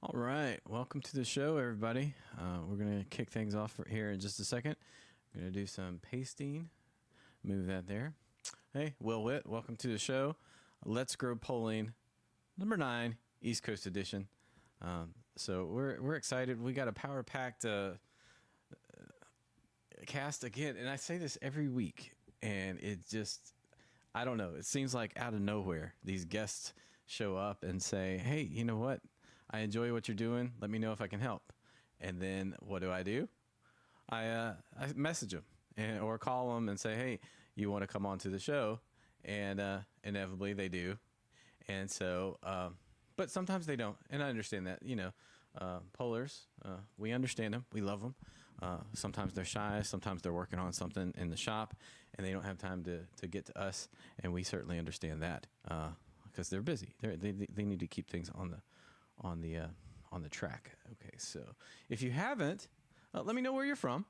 All right, welcome to the show, everybody. We're gonna kick things off here in just a second. We're gonna do some pasting. Move that there. Hey, Will Whitt, welcome to the show. Let's Grow Polling, number 9, East Coast edition. So we're excited. We got a power packed cast again, and I say this every week, and it just, I don't know. It seems like out of nowhere, these guests show up and say, "Hey, you know what? I enjoy what you're doing. Let me know if I can help." And then what do? I message them or call them and say, "Hey, you want to come on to the show?" And inevitably they do. And so, but sometimes they don't. And I understand that, pollers, we understand them. We love them. Sometimes they're shy. Sometimes they're working on something in the shop and they don't have time to get to us. And we certainly understand that because they're busy. They need to keep things on the track. Okay, so if you haven't, let me know where you're from,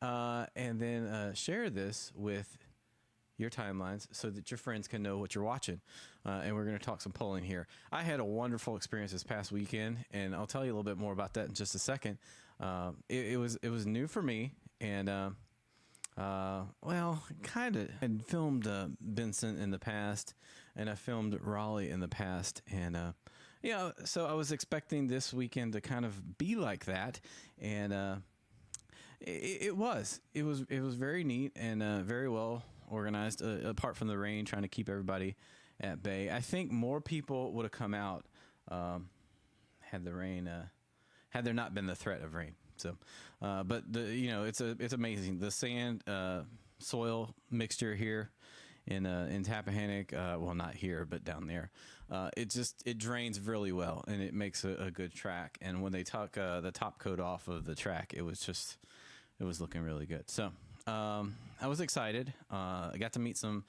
and then share this with your timelines so that your friends can know what you're watching. And we're going to talk some polling here. I had a wonderful experience this past weekend, and I'll tell you a little bit more about that in just a second. It was new for me, and well, kind of. I filmed Vincent in the past, and I filmed Raleigh in the past, and so I was expecting this weekend to kind of be like that, and it was very neat and very well organized. Apart from the rain, trying to keep everybody at bay. I think more people would have come out had the rain, had there not been the threat of rain. So, but it's amazing, the sand soil mixture here in Tappahannock. Well, not here, but down there. It drains really well, and it makes a good track. And when they took the top coat off of the track, it was looking really good. So I was excited. I got to meet some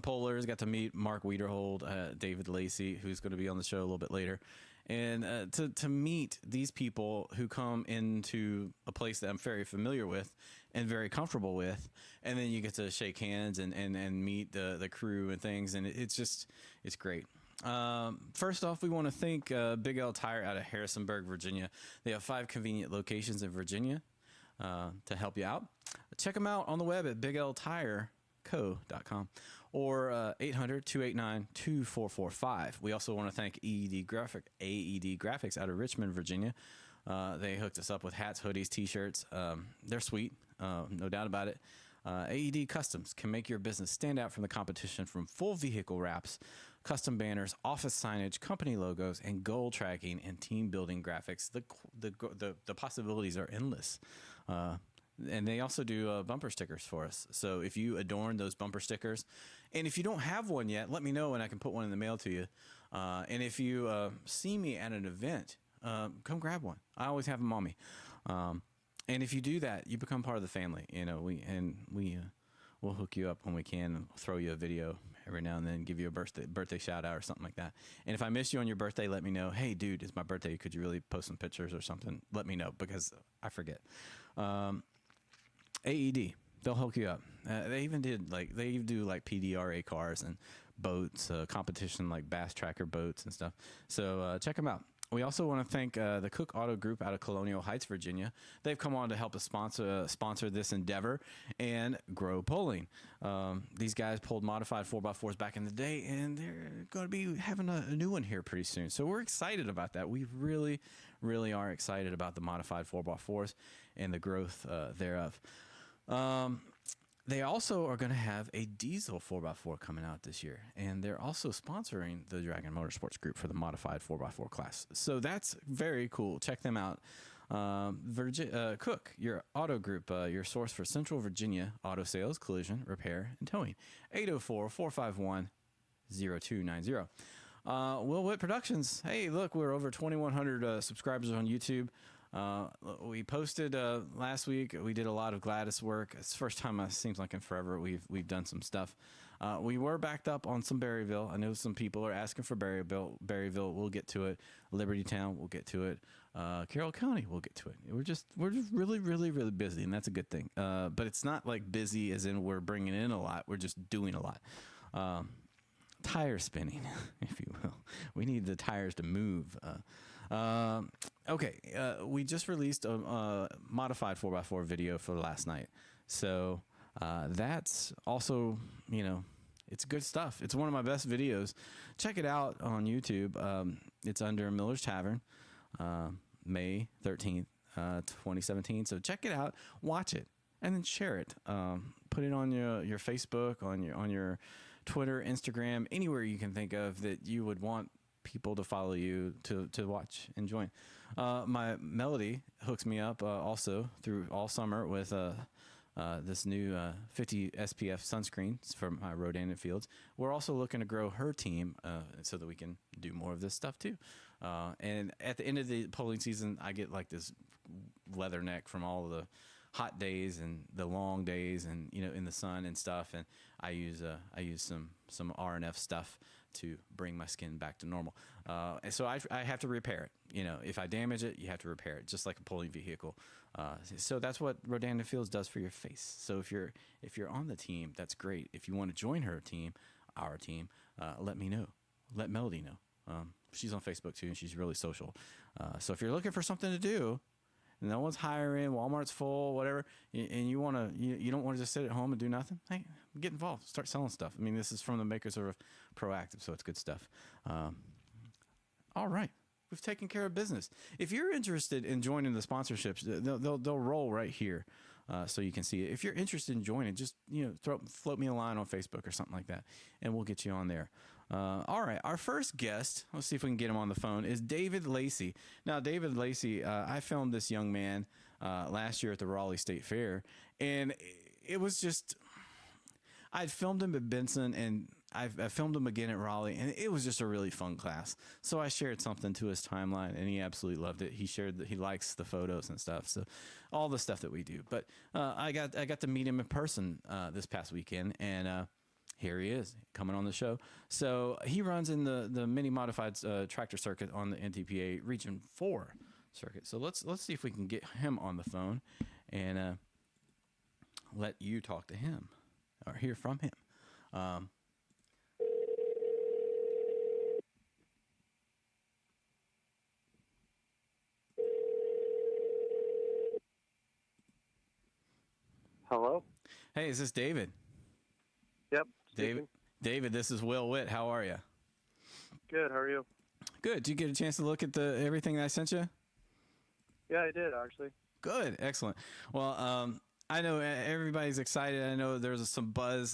pollers. Got to meet Mark Wiederhold, David Lacey, who's going to be on the show a little bit later. And to meet these people who come into a place that I'm very familiar with and very comfortable with, and then you get to shake hands and meet the crew and things, and it's great. First off, we want to thank Big L Tire out of Harrisonburg, Virginia. They have 5 convenient locations in Virginia to help you out. Check them out on the web at bigltireco.com or 800-289-2445. We also want to thank AED Graphics out of Richmond, Virginia. They hooked us up with hats, hoodies, t-shirts. They're sweet, no doubt about it. AED Customs can make your business stand out from the competition, from full vehicle wraps, custom banners, office signage, company logos, and goal tracking and team building graphics. The possibilities are endless. And they also do bumper stickers for us. So if you adorn those bumper stickers, and if you don't have one yet, let me know and I can put one in the mail to you. And if you see me at an event, come grab one. I always have them on me. And if you do that, you become part of the family. We'll hook you up when we can, and throw you a video every now and then, give you a birthday shout out or something like that. And if I miss you on your birthday, let me know. Hey, dude, it's my birthday. Could you really post some pictures or something? Let me know, because I forget. AED, they'll hook you up. They do PDRA cars and boats, competition like Bass Tracker boats and stuff. So check them out. We also want to thank the Cook Auto Group out of Colonial Heights, Virginia. They've come on to help us sponsor this endeavor and grow polling. These guys pulled modified 4x4s back in the day, and they're going to be having a new one here pretty soon. So we're excited about that. We really, really are excited about the modified 4x4s and the growth thereof. They also are going to have a diesel 4x4 coming out this year, and they're also sponsoring the Dragon Motorsports Group for the modified 4x4 class. So that's very cool. Check them out. Cook, your auto group, your source for Central Virginia auto sales, collision, repair, and towing. 804-451-0290. Will Whitt Productions. Hey, look, we're over 2,100 subscribers on YouTube. We posted last week. We did a lot of Gladys work. It's the first time, it seems like in forever, we've done some stuff. We were backed up on some Berryville. I know some people are asking for Berryville. We'll get to it. Liberty Town, we'll get to it. Carroll County, we'll get to it. We're just really, really, really busy, and that's a good thing. But it's not like busy as in we're bringing in a lot. We're just doing a lot. Tire spinning, if you will. We need the tires to move. Okay, we just released a modified 4x4 video for last night. So that's also, it's good stuff. It's one of my best videos. Check it out on YouTube. It's under Miller's Tavern, May 13th, 2017. So check it out, watch it, and then share it. Put it on your Facebook, on your Twitter, Instagram, anywhere you can think of that you would want people to follow you to watch and join. My Melody hooks me up also through all summer with this new 50 SPF sunscreen from Rodan Fields. We're also looking to grow her team so that we can do more of this stuff too. And at the end of the polling season, I get like this leather neck from all the hot days and the long days and in the sun and stuff, and I use some RNF stuff to bring my skin back to normal. And so I have to repair it. If I damage it, you have to repair it, just like a pulling vehicle. So that's what Rodan Fields does for your face. So if you're on the team, that's great. If you want to join her team, our team, let me know. Let Melody know. She's on Facebook too, and she's really social. So if you're looking for something to do, no one's hiring, Walmart's full, whatever, and you don't want to just sit at home and do nothing, hey, get involved. Start selling stuff. I mean, this is from the makers of Proactive, so it's good stuff. All right. We've taken care of business. If you're interested in joining the sponsorships, they'll roll right here, so you can see it. If you're interested in joining, just float me a line on Facebook or something like that, and we'll get you on there. All right, our first guest, let's see if we can get him on the phone, is David Lacey. Now, David Lacey, I filmed this young man last year at the Raleigh State Fair, and it was just, I'd filmed him at Benson, and I filmed him again at Raleigh, and it was just a really fun class. So I shared something to his timeline, and he absolutely loved it. He shared that he likes the photos and stuff, so all the stuff that we do. But I got to meet him in person this past weekend, and here he is coming on the show. So he runs in the mini modified tractor circuit on the NTPA Region 4 circuit. So let's see if we can get him on the phone and let you talk to him or hear from him. Hello? Hey, is this David? Yep. Speaking. David, this is Will Whitt. How are you? Good. How are you? Good. Did you get a chance to look at everything that I sent you? Yeah, I did, actually. Good. Excellent. Well, I know everybody's excited. I know there's some buzz,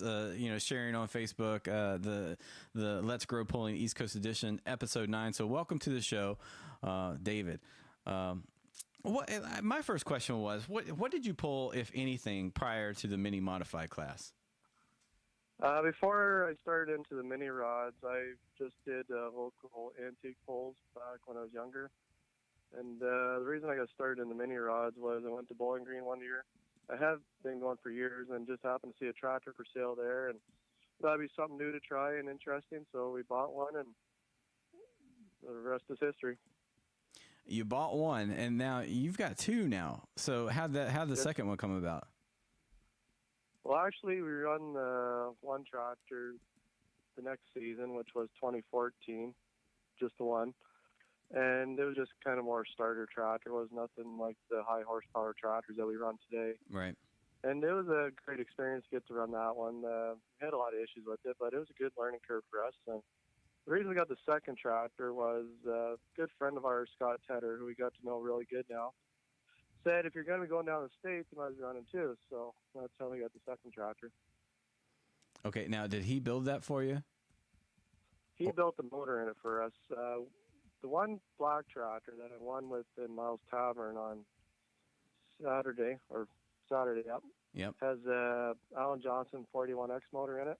sharing on Facebook, the Let's Grow Pulling East Coast Edition, episode 9. So welcome to the show, David. My first question was, what did you pull, if anything, prior to the mini modified class? Before I started into the mini rods, I just did local antique pulls back when I was younger. And the reason I got started in the mini rods was I went to Bowling Green one year. I have been going for years and just happened to see a tractor for sale there, and thought it'd be something new to try and interesting. So we bought one, and the rest is history. You bought one, and now you've got two now. So how'd the second one come about? Well, actually, we run one tractor the next season, which was 2014, just the one. And it was just kind of more starter tractor. It was nothing like the high horsepower tractors that we run today. Right. And it was a great experience to get to run that one. We had a lot of issues with it, but it was a good learning curve for us. And the reason we got the second tractor was a good friend of ours, Scott Tedder, who we got to know really good now, said if you're going to be going down the States, you might be running two. So that's how we got the second tractor. Okay. Now, did he build that for you? He built the motor in it for us. The one black tractor that I won with in Miles Tavern on Saturday, Yep. has a Alan Johnson 41X motor in it.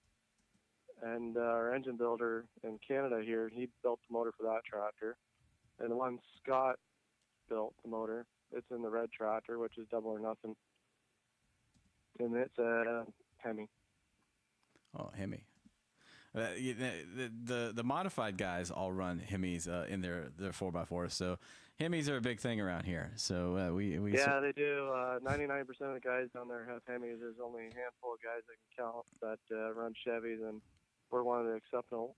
And our engine builder in Canada here, he built the motor for that tractor. And the one Scott built the motor, it's in the red tractor, which is double or nothing. And it's a Hemi. Oh, Hemi. The modified guys all run Hemis in their 4x4s, so Hemis are a big thing around here. So we they do. 99% of the guys down there have Hemis. There's only a handful of guys I can count that run Chevys, and we're one of the exceptional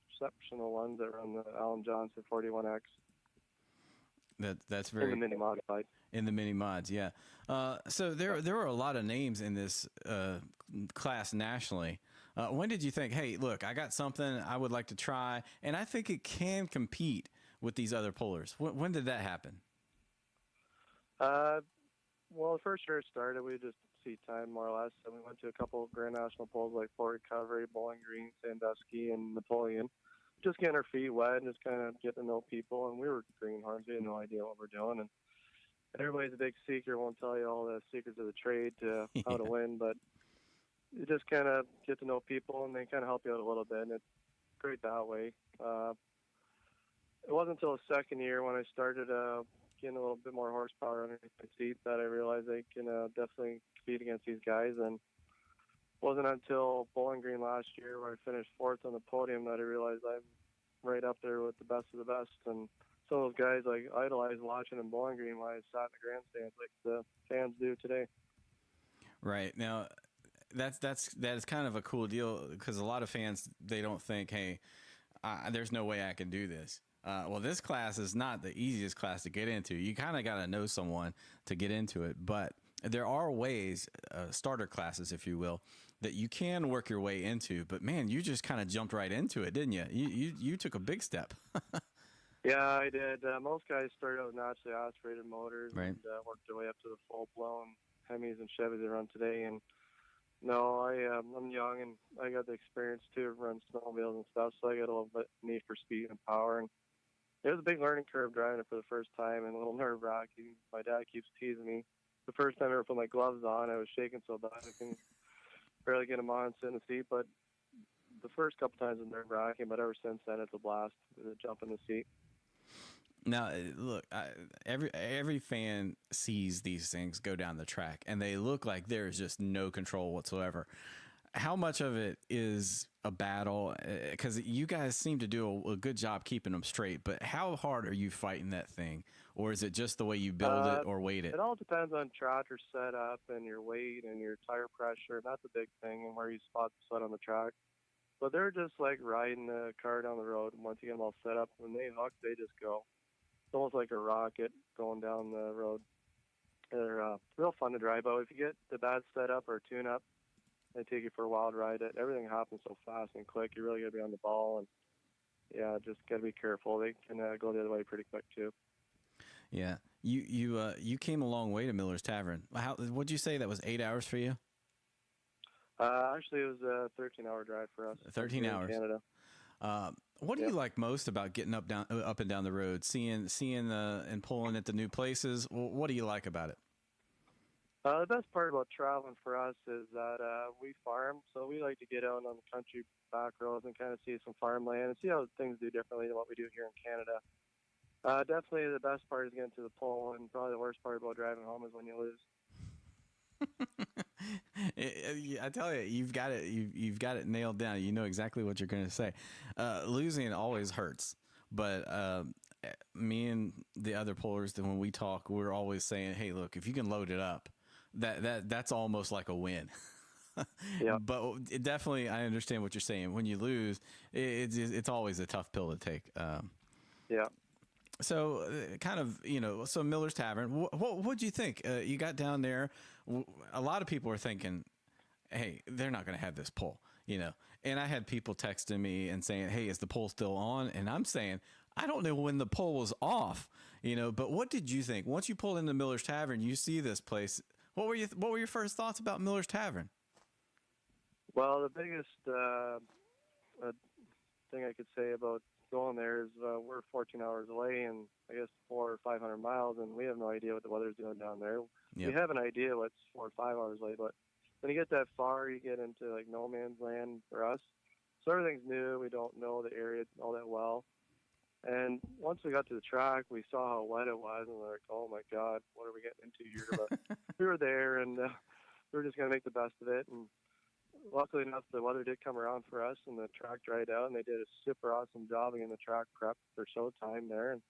ones that run the Alan Johnson 41X. That's in very the mini modified. in the mini mods. Yeah. So there were a lot of names in this class nationally. When did you think, hey, look, I got something I would like to try, and I think it can compete with these other pullers? When did that happen? Well, the first year it started, we just seat time more or less, and we went to a couple of Grand National pulls like Fort Recovery, Bowling Green, Sandusky, and Napoleon. Just getting our feet wet and just kind of getting to know people. And we were greenhorns; we had no idea what we're doing. And everybody's a big seeker; won't tell you all the secrets of the trade to how to win, but you just kind of get to know people, and they kind of help you out a little bit. And it's great that way. It wasn't until the second year when I started getting a little bit more horsepower underneath my seat that I realized I can definitely compete against these guys. And it wasn't until Bowling Green last year where I finished fourth on the podium that I realized I'm right up there with the best of the best. And some of those guys like idolized watching in Bowling Green while I sat in the grandstands like the fans do today. Right. Now, that is kind of a cool deal because a lot of fans, they don't think, hey, there's no way I can do this. Well, this class is not the easiest class to get into. You kind of got to know someone to get into it, but there are ways, starter classes, if you will, that you can work your way into. But man, you just kind of jumped right into it, didn't you? You took a big step. Yeah, I did. Most guys started out with naturally aspirated motors Right. and worked their way up to the full-blown Hemis and Chevys they run today. And no, I'm young and I got the experience too of running snowmobiles and stuff, so I got a little bit need for speed and power. And it was a big learning curve driving it for the first time and a little nerve-wracking. My dad keeps teasing me. The first time I ever put my gloves on, I was shaking so bad I can barely get them on and sit in the seat. But the first couple times was nerve-wracking, but ever since then it's a blast to jump in the seat. Now, look, every fan sees these things go down the track, and they look like there's just no control whatsoever. How much of it is a battle? Because you guys seem to do a good job keeping them straight, but how hard are you fighting that thing? Or is it just the way you build it or weight it? It all depends on tractor setup and your weight and your tire pressure. That's a big thing, and where you spot the sled on the track. But they're just like riding a car down the road. Once you get them all set up, when they hook, they just go. It's almost like a rocket going down the road. They're real fun to drive, but if you get the bad setup or tune-up, they take you for a wild ride. Everything happens so fast and quick. You really got to be on the ball, and yeah, just got to be careful. They can go the other way pretty quick too. Yeah, you came a long way to Miller's Tavern. What'd you say that was 8 hours for you? Actually, it was a 13-hour drive for us. 13 hours. In Canada. What do you like most about getting up and down the road, seeing and pulling at the new places? What do you like about it? The best part about traveling for us is that we farm, so we like to get out on the country back roads and kind of see some farmland and see how things do differently than what we do here in Canada. Definitely the best part is getting to the pole, and probably the worst part about driving home is when you lose. I tell you, you've got it nailed down. You know exactly what you're going to say. Losing always hurts, but me and the other pullers, when we talk, we're always saying, "Hey, look, if you can load it up, that's almost like a win." Yeah. But it definitely, I understand what you're saying. When you lose, it's always a tough pill to take. Yeah. So kind of, so Miller's Tavern, what'd you think? You got down there. A lot of people are thinking, hey, they're not going to have this pole, and I had people texting me and saying, hey, is the pole still on? And I'm saying, I don't know when the pole was off, but what did you think? Once you pulled into Miller's Tavern, you see this place. What were your first thoughts about Miller's Tavern? Well, the biggest thing I could say about going there is we're 14 hours away and I guess 400 or 500 miles, and we have no idea what the weather's doing down there. Yep. We have an idea what's 4 or 5 hours away, but when you get that far, you get into like no man's land for us. So everything's new. We don't know the area all that well. And once we got to the track, we saw how wet it was, and we're like, oh my God, what are we getting into here? But we were there, and we were just going to make the best of it. And luckily enough, the weather did come around for us, and the track dried out, and they did a super awesome job in the track prep for showtime there. And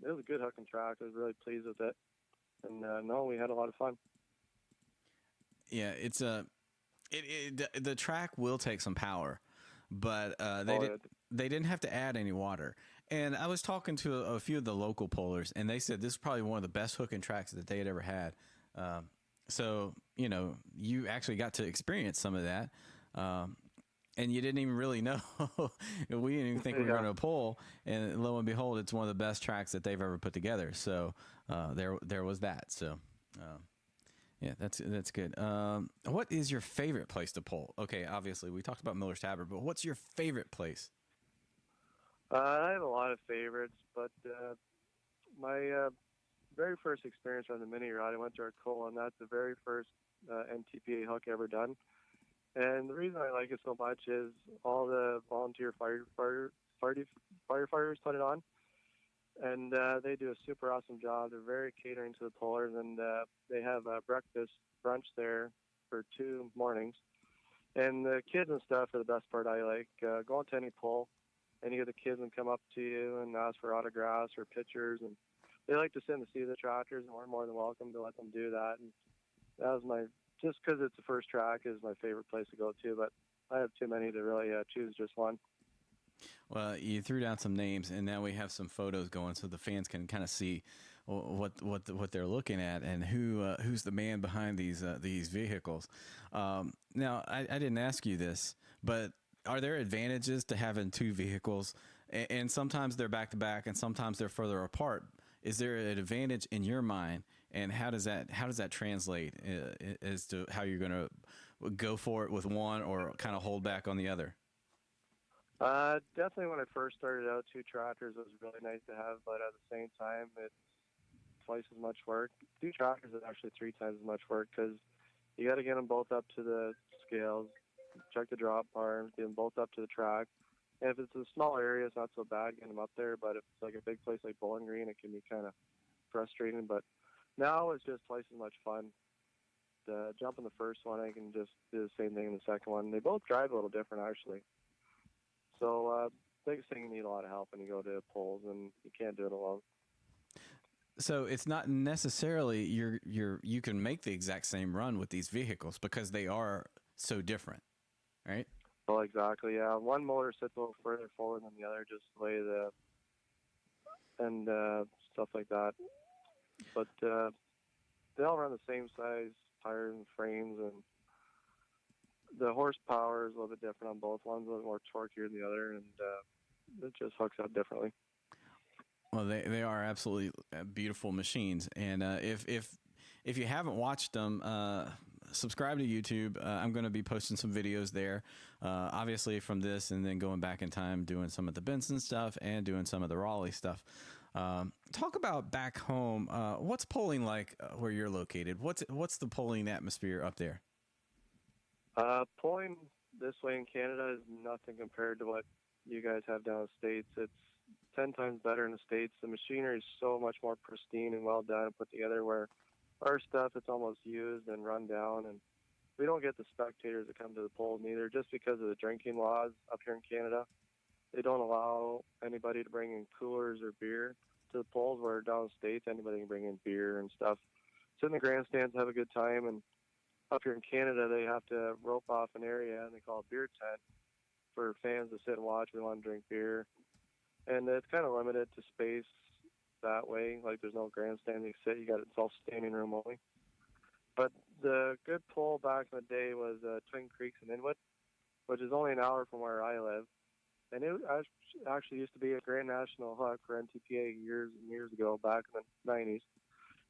it was a good hooking track. I was really pleased with it. And we had a lot of fun. Yeah, it's the track will take some power, but they didn't have to add any water. And I was talking to a few of the local pullers, and they said this is probably one of the best hooking tracks that they had ever had. So, you know, you actually got to experience some of that. And you didn't even really know. We didn't even think we were going to pull. And lo and behold, it's one of the best tracks that they've ever put together. So there was that. So, yeah, that's good. What is your favorite place to pull? Okay, obviously, we talked about Miller's Tavern, but what's your favorite place? I have a lot of favorites, but my very first experience on the mini rod, I went to Arcola, and that's the very first NTPA hook ever done. And the reason I like it so much is all the volunteer firefighters put it on, and they do a super awesome job. They're very catering to the pullers, and they have a breakfast brunch there for 2 mornings. And the kids and stuff are the best part. I like going to any pull, and you get the kids and come up to you and ask for autographs or pictures, and they like to sit and see the tractors, and we're more than welcome to let them do that. And that was just because it's the first track is my favorite place to go to, but I have too many to really choose just one. Well, you threw down some names, and now we have some photos going, so the fans can kind of see what they're looking at and who's the man behind these vehicles. Now, I didn't ask you this, but are there advantages to having 2 vehicles? And sometimes they're back to back, and sometimes they're further apart. Is there an advantage in your mind, and how does that translate as to how you're going to go for it with one or kind of hold back on the other? Definitely when I first started out, 2 tractors was really nice to have, but at the same time, it's twice as much work. 2 tractors is actually 3 times as much work because you got to get them both up to the scales, check the drop bar, get them both up to the track. And if it's a small area, it's not so bad getting them up there, but if it's like a big place like Bowling Green, it can be kind of frustrating. But now it's just twice as much fun. Jump in the first one, I can just do the same thing in the second one. They both drive a little different, actually. So biggest thing, you need a lot of help when you go to polls, and you can't do it alone. So it's not necessarily you can make the exact same run with these vehicles because they are so different, right? Well, exactly, yeah. One motor sits a little further forward than the other, just the way and stuff like that. But they all run the same size tires and frames, and the horsepower is a little bit different on both. One's a little more torqueier than the other, and it just hooks up differently. Well, they are absolutely beautiful machines, and if you haven't watched them, subscribe to YouTube. I'm going to be posting some videos there, obviously from this, and then going back in time, doing some of the Benson stuff and doing some of the Raleigh stuff. Talk about back home. What's polling like where you're located? What's the polling atmosphere up there? Pulling this way in Canada is nothing compared to what you guys have down in the States. It's 10 times better in the States. The machinery is so much more pristine and well done and put together, where our stuff, it's almost used and run down, and we don't get the spectators that come to the polls neither, just because of the drinking laws up here in Canada. They don't allow anybody to bring in coolers or beer to the polls, where down in the States, anybody can bring in beer and stuff. Sit in the grandstands, have a good time, and up here in Canada, they have to rope off an area, and they call it beer tent, for fans to sit and watch. We want to drink beer. And it's kind of limited to space that way. Like, there's no grandstand you sit. It's all standing room only. But the good pull back in the day was Twin Creeks and Inwood, which is only an hour from where I live. And it actually used to be a Grand National hook for NTPA years and years ago, back in the 90s.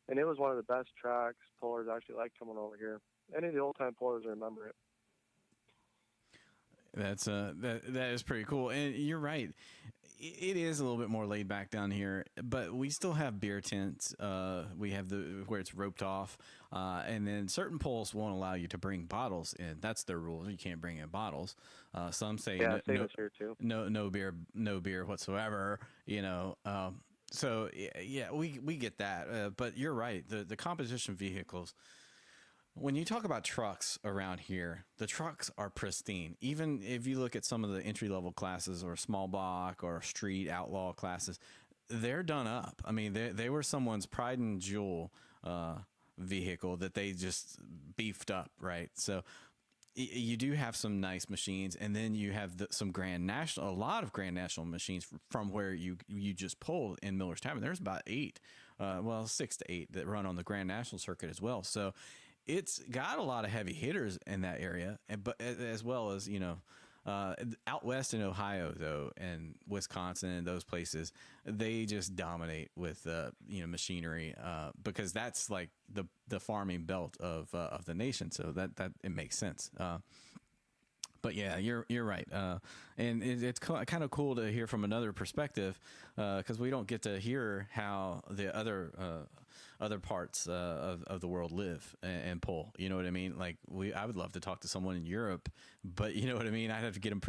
And it was one of the best tracks. Pullers actually like coming over here. Any of the old-time pullers remember it. That's that is pretty cool, and you're right. It is a little bit more laid back down here, but we still have beer tents. We have where it's roped off, and then certain polls won't allow you to bring bottles in. That's their rules. You can't bring in bottles. Some say no beer whatsoever. You know. So yeah, we get that, but you're right. The competition vehicles. When you talk about trucks around here, the trucks are pristine. Even if you look at some of the entry-level classes or small block or street outlaw classes, they're done up. I mean, they were someone's pride and jewel vehicle that they just beefed up, right? So you do have some nice machines, and then you have a lot of Grand National machines from where you just pulled in Miller's Tavern. There's about 8, 6 to 8 that run on the Grand National circuit as well. So it's got a lot of heavy hitters in that area, but as well as out west in Ohio though, and Wisconsin and those places, they just dominate with machinery because that's like the farming belt of the nation. So that it makes sense. But yeah, you're right, and it's kind of cool to hear from another perspective because we don't get to hear how the other parts of the world live and pull. You know what I mean? Like I would love to talk to someone in Europe, but you know what I mean. I'd have to get them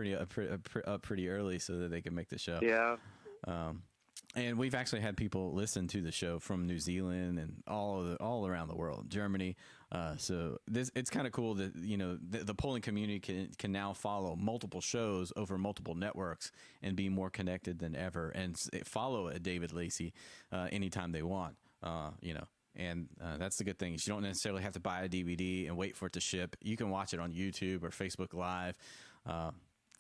up pretty early so that they can make the show. Yeah. And we've actually had people listen to the show from New Zealand and all around the world, Germany. So it's kind of cool that the polling community can now follow multiple shows over multiple networks and be more connected than ever, and follow a David Lacey anytime they want. And that's the good thing. Is you don't necessarily have to buy a DVD and wait for it to ship. You can watch it on YouTube or Facebook Live.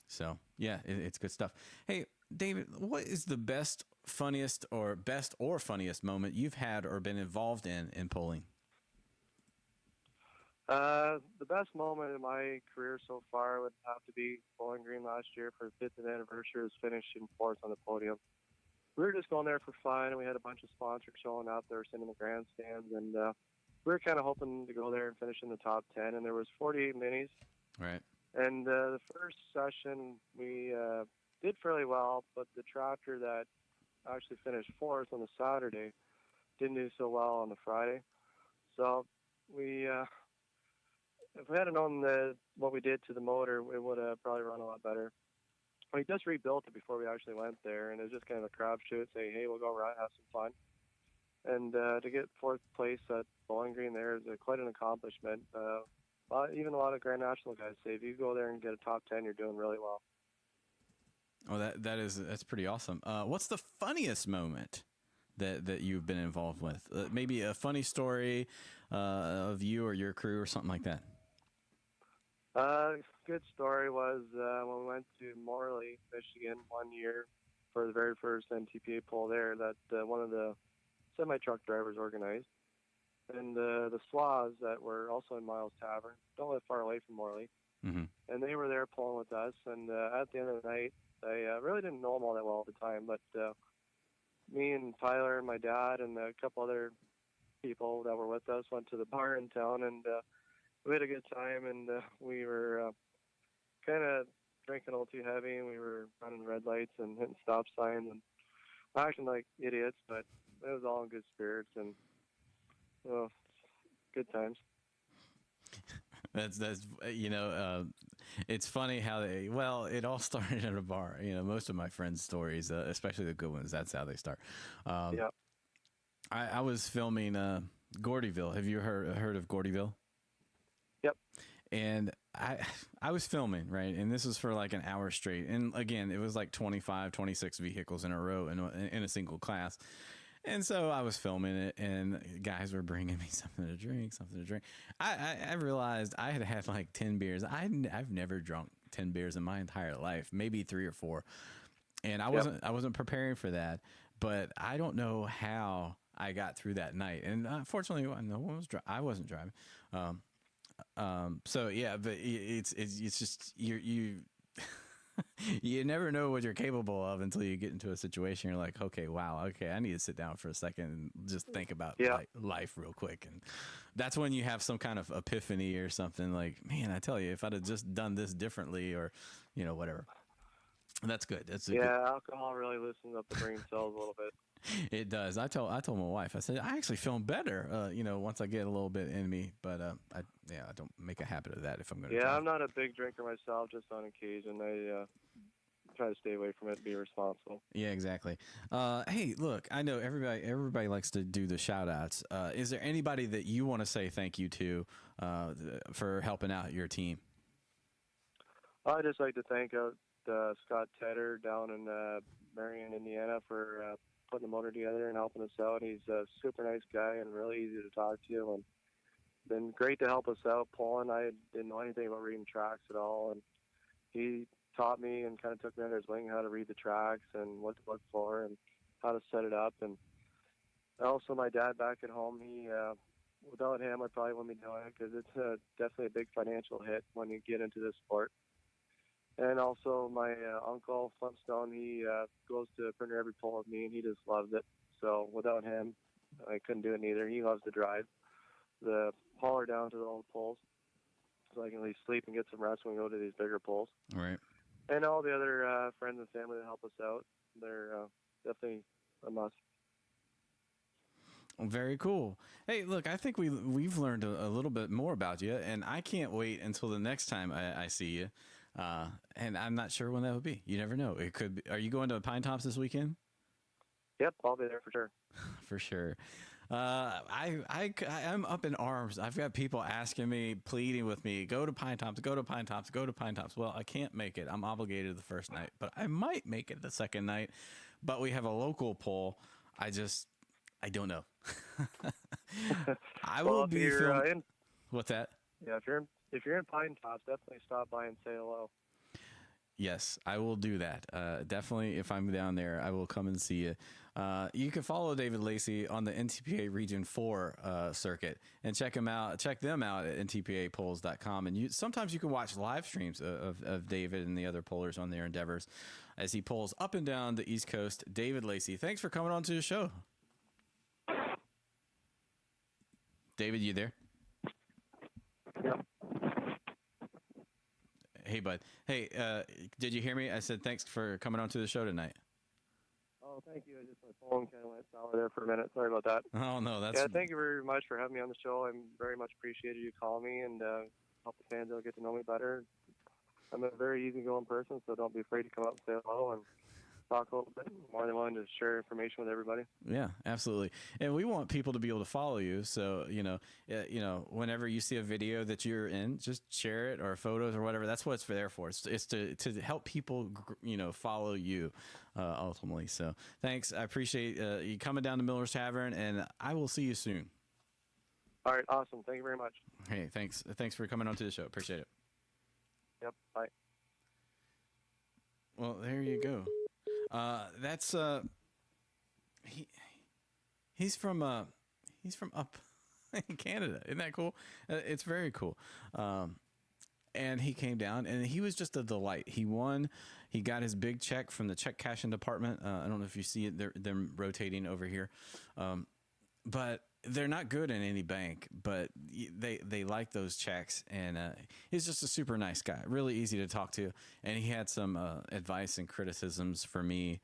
So yeah, it's good stuff. Hey, David, what is the best or funniest moment you've had or been involved in polling? The best moment in my career so far would have to be Bowling Green last year for the 50th anniversary. Was finishing 4th on the podium. We were just going there for fun, and we had a bunch of sponsors showing up. They were sitting in the grandstands, and we were kind of hoping to go there and finish in the top 10. And there was 48 minis. Right. And the first session we did fairly well, but the tractor that actually finished 4th on the Saturday didn't do so well on the Friday. So we, if we had known what we did to the motor, it would have probably run a lot better. We just rebuilt it before we actually went there, and it was just kind of a crapshoot, saying, hey, we'll go ride, have some fun. And to get 4th place at Bowling Green there is quite an accomplishment. Even a lot of Grand National guys say if you go there and get a top 10, you're doing really well. Oh, that's pretty awesome. What's the funniest moment that you've been involved with? Maybe a funny story of you or your crew or something like that. Good story was when we went to Morley, Michigan one year for the very first NTPA poll there that one of the semi-truck drivers organized. And the Swaws that were also in Miles Tavern, don't live far away from Morley. Mm-hmm. And they were there pulling with us. And at the end of the night, I really didn't know them all that well at the time, but me and Tyler and my dad and a couple other people that were with us went to the bar in town, and we had a good time, and we were kind of drinking a little too heavy, and we were running red lights and hitting stop signs and acting like idiots, but it was all in good spirits and good times. That's it's funny how it all started at a bar. Most of my friends' stories, especially the good ones, that's how they start. Yeah. I was filming Gordyville. Have you heard of Gordyville? Yep. And I was filming, right? And this was for like an hour straight. And again, it was like 25, 26 vehicles in a row in a single class. And so I was filming it, and guys were bringing me something to drink. I realized I had like 10 beers. I've never drunk 10 beers in my entire life, maybe 3 or 4. And I wasn't preparing for that, but I don't know how I got through that night. And fortunately, no one was I wasn't driving. So yeah, but it's just you you never know what you're capable of until you get into a situation. You're like, okay, wow, okay, I need to sit down for a second and just think about life real quick. And that's when you have some kind of epiphany or something like, man, I tell you, if I'd have just done this differently or, whatever. That's good. Alcohol really loosens up the brain cells a little bit. It does. I told my wife, I said, I actually feel better, once I get a little bit in me, but I don't make a habit of that if I'm going to drive. I'm not a big drinker myself, just on occasion. I try to stay away from it and be responsible. Yeah, exactly. Hey, look, I know everybody likes to do the shout outs. Is there anybody that you want to say thank you to for helping out your team? I'd just like to thank Scott Tedder down in Marion, Indiana for putting the motor together and helping us out. He's a super nice guy and really easy to talk to, and been great to help us out pulling. I didn't know anything about reading tracks at all, and he taught me and kind of took me under his wing how to read the tracks and what to look for and how to set it up. And also my dad back at home, he without him I probably wouldn't be doing it, because it's definitely a big financial hit when you get into this sport. And also my uncle Flintstone, he goes to Printer every pull with me, and he just loves it. So without him, I couldn't do it neither. He loves to drive the hauler down to the old pulls, so I can at least sleep and get some rest when we go to these bigger pulls. Right. And all the other friends and family that help us out, they're definitely a must. Very cool. Hey, look, I think we've learned a little bit more about you, and I can't wait until the next time I see you. And I'm not sure when that would be. You never know. It could be. Are you going to Pine Tops this weekend? Yep, I'll be there for sure. For sure. I'm up in arms. I've got people asking me, pleading with me, go to Pine Tops, go to Pine Tops, go to Pine Tops. Well, I can't make it. I'm obligated the first night, but I might make it the second night. But we have a local pull. I don't know. I will be filming. What's that? Yeah, if you're in Pine Tops, definitely stop by and say hello. Yes, I will do that. Definitely, if I'm down there, I will come and see you. You can follow David Lacey on the NTPA Region 4 circuit and check them out at ntpapolls.com. And sometimes you can watch live streams of David and the other pollers on their endeavors as he pulls up and down the East Coast. David Lacey, thanks for coming on to the show. David, you there? Yep. Hey, bud. Hey, did you hear me? I said thanks for coming on to the show tonight. Oh, thank you. I just my phone kind of went sour there for a minute. Sorry about that. Oh, no, that's... Yeah, thank you very much for having me on the show. I'm very much appreciated you calling me and help the fans out get to know me better. I'm a very easygoing person, so don't be afraid to come up and say hello and talk a little bit. I'm more than willing to share information with everybody. Yeah, absolutely. And we want people to be able to follow you. So, whenever you see a video that you're in, just share it, or photos or whatever. That's what it's there for. It's to help people, follow you ultimately. So thanks. I appreciate you coming down to Miller's Tavern, and I will see you soon. All right. Awesome. Thank you very much. Hey, thanks. Thanks for coming on to the show. Appreciate it. Yep. Bye. Well, there you go. That's he's from up in Canada. Isn't that cool? It's very cool. And he came down, and he was just a delight. He won. He got his big check from the check cashing department. I don't know if you see it. They're rotating over here, but they're not good in any bank. But they like those checks, and he's just a super nice guy. Really easy to talk to, and he had some advice and criticisms for me.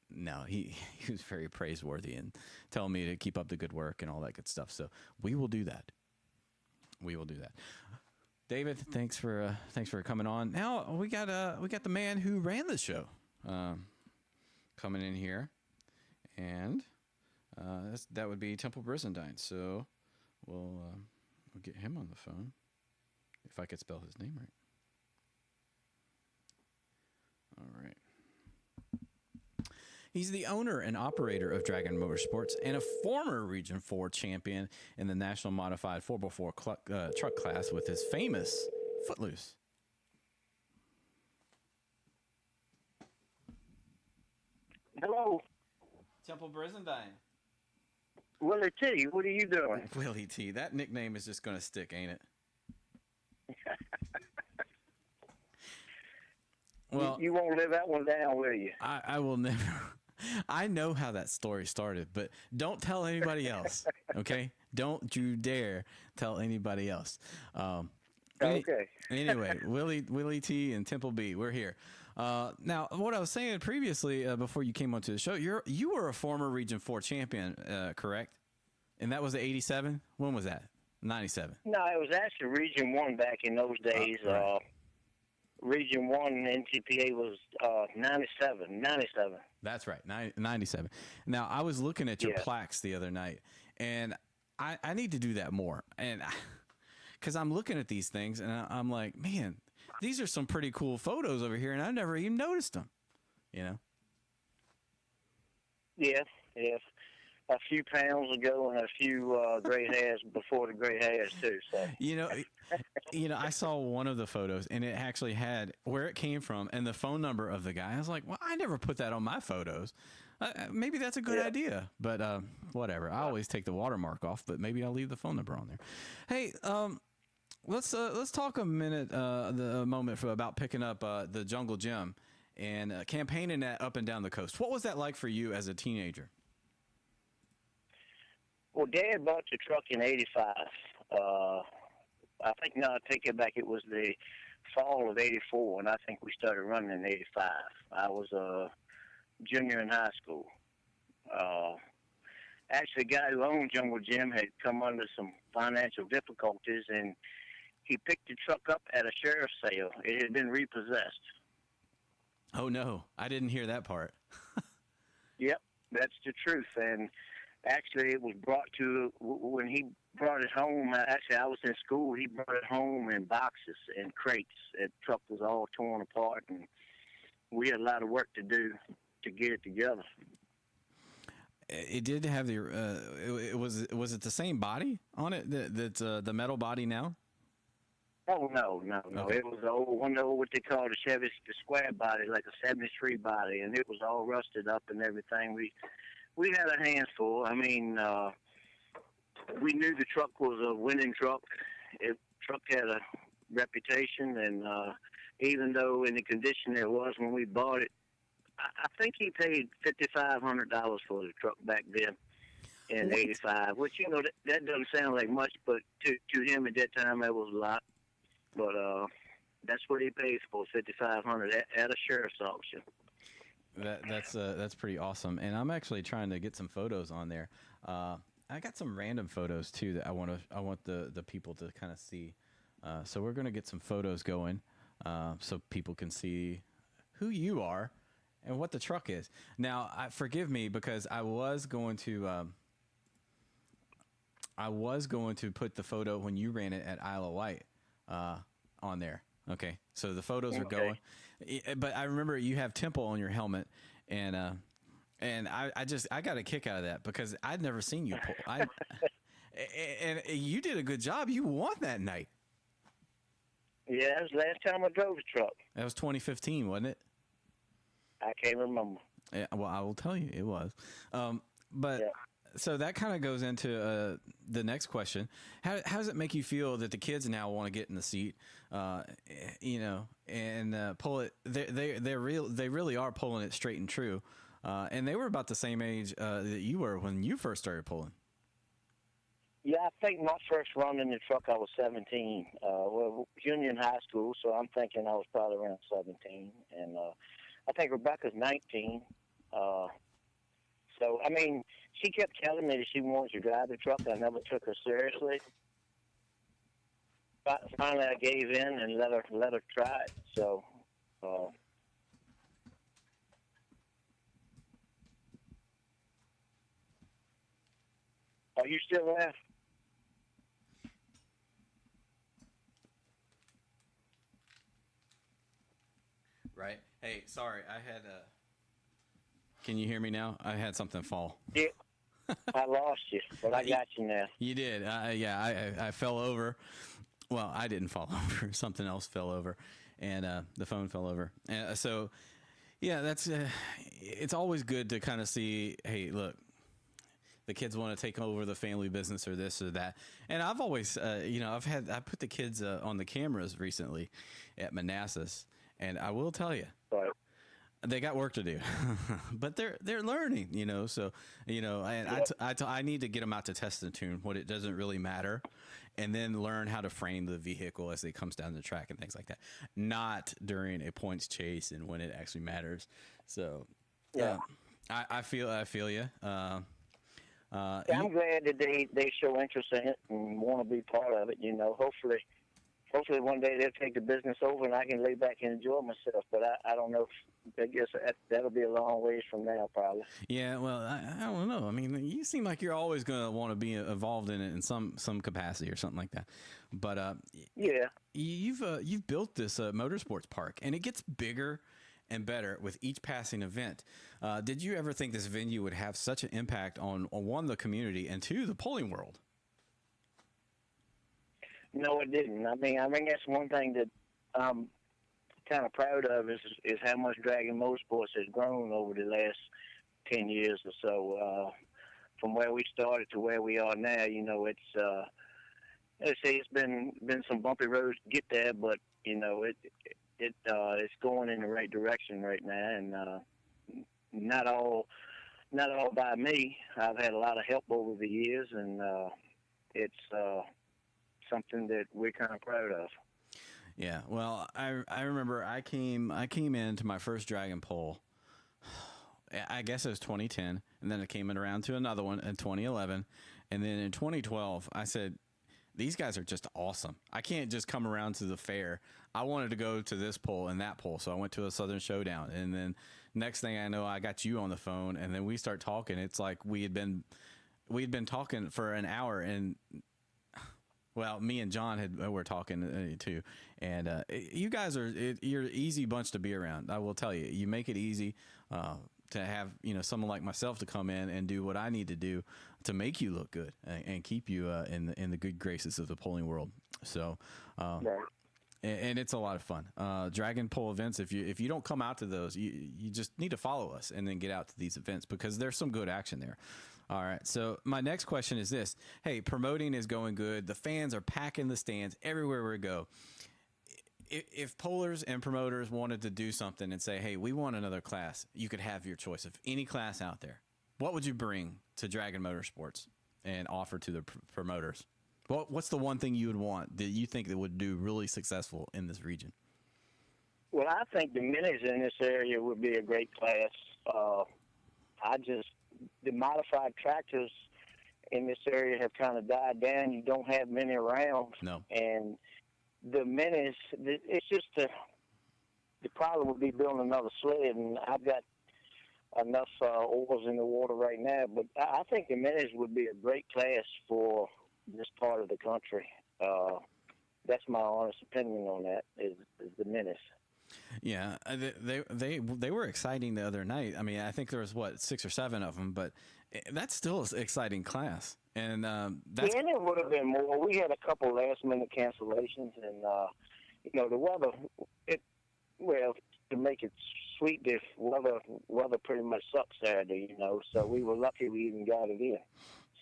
No, he was very praiseworthy and telling me to keep up the good work and all that good stuff. So we will do that. We will do that. David, thanks for coming on. Now we got the man who ran the show coming in here, and that would be Temple Brizendine. So we'll get him on the phone if I could spell his name right. All right. He's the owner and operator of Dragon Motorsports and a former Region 4 champion in the National Modified 4x4 truck class with his famous Footloose. Hello. Temple Brizendine. Willie T, what are you doing? Willie T. That nickname is just going to stick, ain't it? Well, you won't live that one down, will you? I will never. I know how that story started, but don't tell anybody else, okay? Don't you dare tell anybody else. Okay. Anyway, Willie T and Temple B, we're here. Now, what I was saying previously, before you came onto the show, you were a former Region 4 champion, correct? And that was the 87? When was that? 97? No, it was actually Region 1 back in those days. Right. Region 1 NTPA was 97. That's right, 97. Now, I was looking at your plaques the other night, and I need to do that more. And because I'm looking at these things, and I'm like, man, these are some pretty cool photos over here, and I've never even noticed them, Yes. a few pounds ago and a few gray hairs before the gray hairs too. So I saw one of the photos, and it actually had where it came from and the phone number of the guy. I was like, well, I never put that on my photos. Maybe that's a good idea, but whatever. I always take the watermark off, but maybe I'll leave the phone number on there. Hey, let's talk a moment about picking up the Jungle Gym and campaigning that up and down the coast. What was that like for you as a teenager? Well, Dad bought the truck in '85. I take it back. It was the fall of '84, and I think we started running in '85. I was a junior in high school. Actually, the guy who owned Jungle Gym had come under some financial difficulties, and he picked the truck up at a sheriff's sale. It had been repossessed. Oh, no. I didn't hear that part. Yep, that's the truth. And actually, it was brought to, when he brought it home, actually, I was in school. He brought it home in boxes and crates. The truck was all torn apart, and we had a lot of work to do to get it together. It did have was it the same body on it that's the metal body now? Oh, no. Okay. It was one of what they call the Chevy, the square body, like a '73 body, and it was all rusted up and everything. We had our hands full. I mean, we knew the truck was a winning truck. The truck had a reputation, and even though in the condition it was when we bought it, I think he paid $5,500 for the truck back then in '85, which, that doesn't sound like much, but to him at that time, that was a lot. But that's what he paid for, $5,500 at a sheriff's auction. That's pretty awesome, and I'm actually trying to get some photos on there. I got some random photos too that I want the people to kind of see. So we're gonna get some photos going, so people can see who you are and what the truck is. Now, forgive me because I was going to put the photo when you ran it at Isle of Wight on there. Okay, so the photos are going, but I remember you have Temple on your helmet, and I got a kick out of that because I'd never seen you pull. And you did a good job. You won that night. Yeah, that was the last time I drove the truck. That was 2015, wasn't it? I can't remember. Yeah, well, I will tell you, it was. So that kind of goes into the next question. How does it make you feel that the kids now want to get in the seat, and pull it? They really are pulling it straight and true, and they were about the same age that you were when you first started pulling. Yeah, I think my first run in the truck, I was 17. Junior in high school, so I'm thinking I was probably around 17, and I think Rebecca's 19. So, I mean, she kept telling me that she wanted to drive the truck. I never took her seriously. But finally, I gave in and let her try it. So, are you still there? Right. Hey, sorry, I had Can you hear me now? I had something fall. Yeah, I lost you, but I got you now. You did. I fell over. Well, I didn't fall over. Something else fell over, and the phone fell over. So, yeah, that's. It's always good to kind of see. Hey, look, the kids want to take over the family business or this or that. And I've always, I put the kids on the cameras recently at Manassas, and I will tell you. Right. They got work to do, but they're learning, So, I need to get them out to test and tune what it doesn't really matter, and then learn how to frame the vehicle as it comes down the track and things like that. Not during a points chase and when it actually matters. So, yeah, I feel you. I'm glad that they show interest in it and want to be part of it. Hopefully one day they'll take the business over and I can lay back and enjoy myself. But I don't know. I guess that'll be a long ways from now, probably. Yeah, well, I don't know. I mean, you seem like you're always going to want to be involved in it in some capacity or something like that. But yeah, you've built this motorsports park, and it gets bigger and better with each passing event. Did you ever think this venue would have such an impact on one, the community, and two, the pulling world? No, it didn't. I mean that's one thing that I'm kind of proud of is how much Dragon Motorsports has grown over the last 10 years or so. From where we started to where we are now, it's been some bumpy roads to get there, but it's going in the right direction right now, and not all by me. I've had a lot of help over the years, and it's something that we're kind of proud of. Yeah, well, I remember I came into my first Dragon Pull. I guess it was 2010, and then I came in around to another one in 2011, and then in 2012, I said, these guys are just awesome. I can't just come around to the fair. I wanted to go to this pull and that pull, so I went to a Southern Showdown, and then next thing I know, I got you on the phone, and then we start talking. It's like we had been talking for an hour, and well, me and John were talking too, and you guys you're an easy bunch to be around. I will tell you, you make it easy to have someone like myself to come in and do what I need to do to make you look good and keep you in the good graces of the polling world. So, and it's a lot of fun. Dragon Pull events. If you don't come out to those, you just need to follow us and then get out to these events because there's some good action there. All right. So my next question is this. Hey, promoting is going good. The fans are packing the stands everywhere we go. If pollers and promoters wanted to do something and say, hey, we want another class, you could have your choice of any class out there. What would you bring to Dragon Motorsports and offer to the promoters? What's the one thing you would want that you think that would do really successful in this region? Well, I think the minis in this area would be a great class. The modified tractors in this area have kind of died down. You don't have many around. No. And the minis, it's just the problem would be building another sled, and I've got enough oars in the water right now. But I think the minis would be a great class for this part of the country. That's my honest opinion on that, is the minis. Yeah, they were exciting the other night. I mean, I think there was 6 or 7 of them, but that's still an exciting class. And that's and it would have been more. We had a couple last minute cancellations, and the weather. To make it sweet, the weather pretty much sucked Saturday. So we were lucky we even got it in.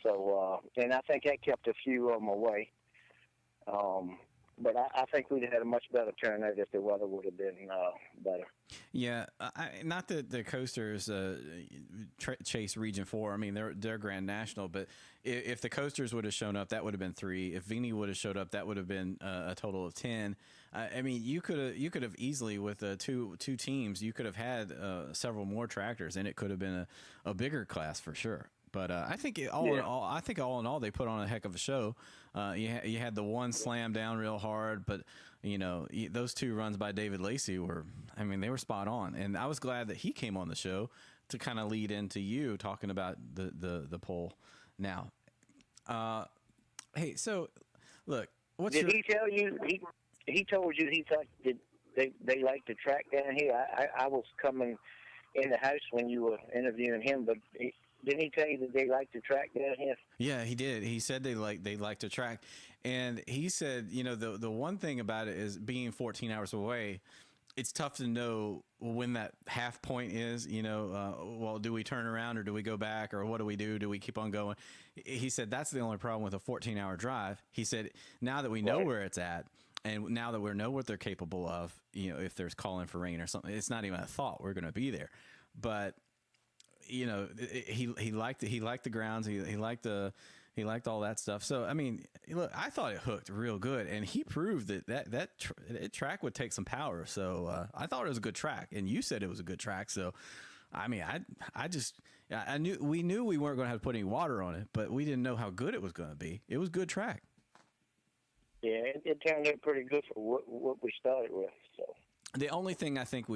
So and I think that kept a few of them away. But I think we'd have had a much better turnout if the weather would have been better. Yeah, not that the coasters chase Region 4. I mean, they're Grand National, but if the coasters would have shown up, that would have been 3. If Vini would have showed up, that would have been a total of 10. I mean, you could have easily with two teams, you could have had several more tractors, and it could have been a bigger class for sure. But I think all in all, they put on a heck of a show. You had the one slam down real hard, but those 2 runs by David Lacey they were spot on. And I was glad that he came on the show to kind of lead into you talking about the poll. Now, hey, so look, did he tell you? He told you he thought that they liked the track down here. I was coming in the house when you were interviewing him, but. Didn't he tell you that they like to track down here? Yeah, he did. He said they like to track, and he said, the one thing about it is being 14 hours away, it's tough to know when that half point is. Well, do we turn around or do we go back or what do we do? Do we keep on going? He said that's the only problem with a 14-hour drive. He said now that we know where it's at. And now that we know what they're capable of, if there's calling for rain or something, it's not even a thought. We're going to be there, but. He liked the grounds. He liked all that stuff. So I mean, look, I thought it hooked real good, and he proved that track would take some power. So I thought it was a good track, and you said it was a good track. So I mean, we knew we weren't going to have to put any water on it, but we didn't know how good it was going to be. It was a good track. Yeah, it turned out pretty good for what we started with. So. The only thing I think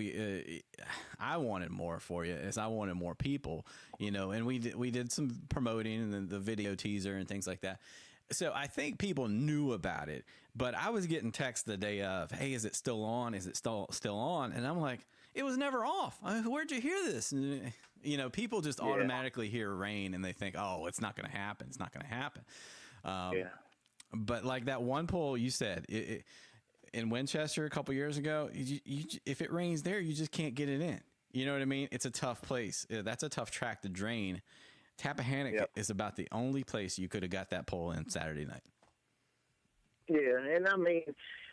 I wanted more for you is I wanted more people, and we did some promoting and then the video teaser and things like that. So I think people knew about it, but I was getting texts the day of, hey, is it still on? Is it still on? And I'm like, it was never off. Where'd you hear this? And, you know, people just automatically hear rain and they think, oh, it's not going to happen. It's not going to happen. But like that one pole you said, in Winchester a couple years ago, if it rains there, you just can't get it in. You know what I mean? It's a tough place. That's a tough track to drain. Tappahannock is about the only place you could have got that pole in Saturday night. Yeah, and I mean,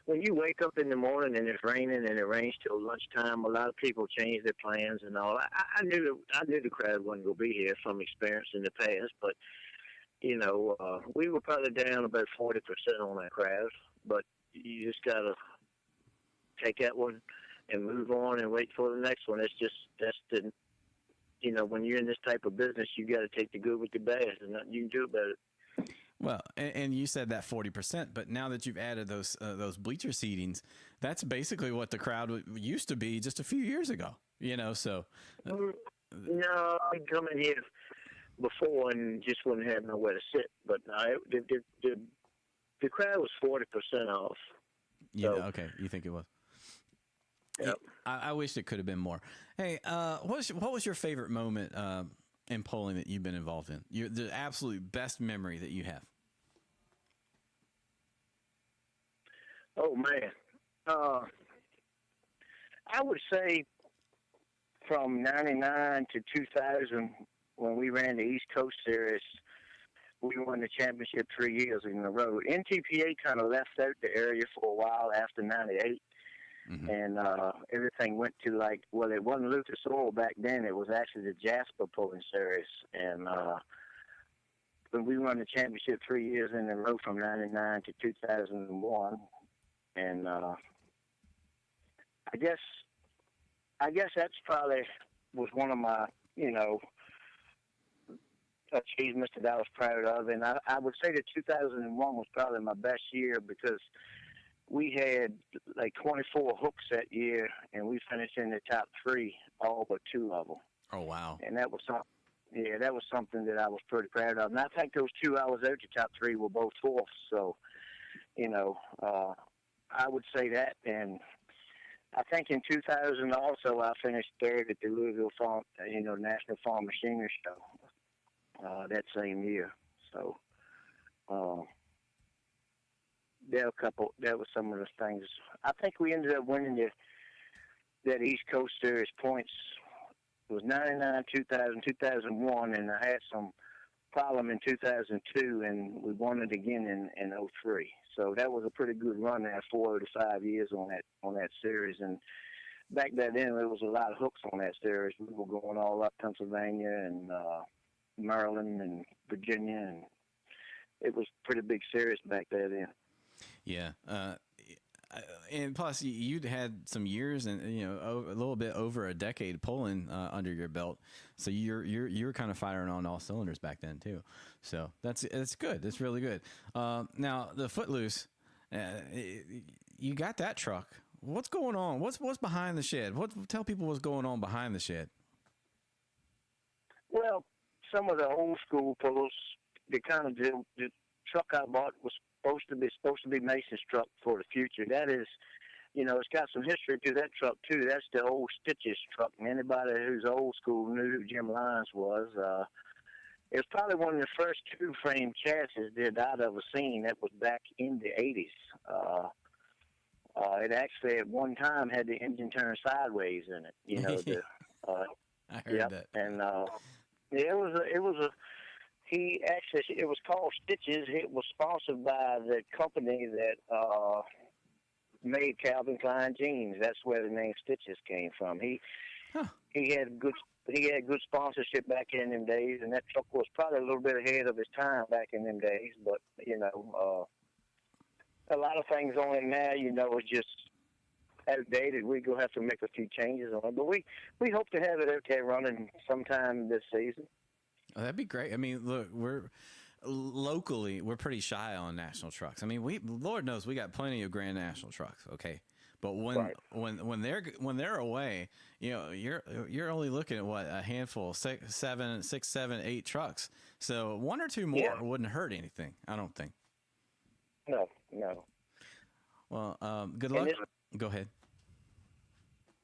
when you wake up in the morning and it's raining and it rains till lunchtime, a lot of people change their plans and all. I knew the crowd wasn't going to be here from experience in the past, but you know, we were probably down about 40% on that crowd. But you just got to take that one and move on and wait for the next one. That's the, you know, when you're in this type of business, you got to take the good with the bad. There's nothing you can do about it. Well, and you said that 40%, but now that you've added those bleacher seatings, that's basically what the crowd used to be just a few years ago. You know, so no, I'd come in here before and just wouldn't have nowhere to sit. But the crowd was 40% off. Yeah. So. Okay. You think it was? Yep. I wish it could have been more. Hey, what was your favorite moment in polling that you've been involved in? The absolute best memory that you have? Oh, man. I would say from 99 to 2000, when we ran the East Coast Series, we won the championship 3 years in a row. NTPA kind of left out the area for a while after 98. Mm-hmm. And everything went to it wasn't Lucas Oil back then. It was actually the Jasper Pulling Series. And when we won the championship 3 years in a row from 99 to 2001. And I guess that's probably was one of my, you know, achievements that I was proud of. And I would say that 2001 was probably my best year because we had like 24 hooks that year, and we finished in the top three, all but two of them. Oh, wow. And that was something. Yeah, that was something that I was pretty proud of. And I think those 2 hours out, the top three were both fourths. So, you know, I would say that. And I think in 2000 also I finished third at the Louisville National Farm Machinery Show that same year. So that was some of the things. I think we ended up winning that East Coast Series points. It was 99, 2000, 2001, and I had some problem in 2002, and we won it again in 03. So that was a pretty good run there, 4 to 5 years on that series. And back then, there was a lot of hooks on that series. We were going all up Pennsylvania and Maryland and Virginia, and it was a pretty big series back then. Yeah. And plus, you'd had some years and, you know, a little bit over a decade pulling under your belt. So you're kind of firing on all cylinders back then, too. So that's good. That's really good. Now, the Footloose, you got that truck. What's going on? What's behind the shed? Tell people what's going on behind the shed. Well, some of the old school pullers, the truck I bought was supposed to be Mason's truck for the future. That is, you know, it's got some history to that truck too. That's the old Stitches truck. And anybody who's old school knew who Jim Lyons was. It was probably one of the first two-frame chassis that I'd ever seen. That was back in the 80s. It actually at one time had the engine turned sideways in it. You know, I heard that. And it was called Stitches. It was sponsored by the company that made Calvin Klein jeans. That's where the name Stitches came from. He had good sponsorship back in them days, and that truck was probably a little bit ahead of his time back in them days. But you know, a lot of things on it now, you know, is just outdated. We're gonna have to make a few changes on it, but we hope to have it out there running sometime this season. Oh, that'd be great. I mean, look, we're pretty shy on national trucks. I mean, Lord knows we got plenty of Grand National trucks, okay? But when they're away, you know, you're only looking at what, a handful, 6, 7, 8 trucks. So 1 or 2 more wouldn't hurt anything, I don't think. No. Well, good luck. Go ahead.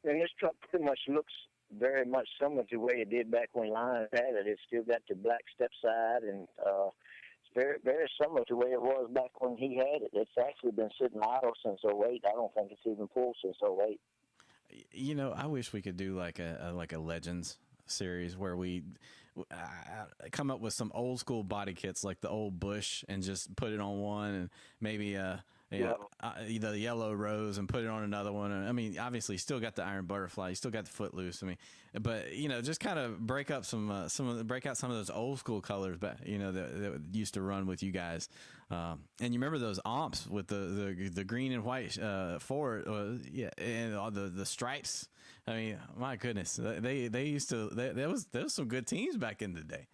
And this truck pretty much looks very much similar to the way it did back when Lions had it. It's still got the black step side, and it's very, very similar to the way it was back when he had it. It's actually been sitting idle since '08. I don't think it's even pulled since '08. You know, I wish we could do like a Legends series where we come up with some old school body kits like the old Bush and just put it on one, and maybe the yellow rose and put it on another one. I mean, obviously, you still got the Iron Butterfly, you still got the Footloose. I mean, but you know, just kind of break out some of those old school colors, but you know that used to run with you guys. And you remember those amps with the green and white forward, and all the stripes. I mean, my goodness, they used to. There was some good teams back in the day.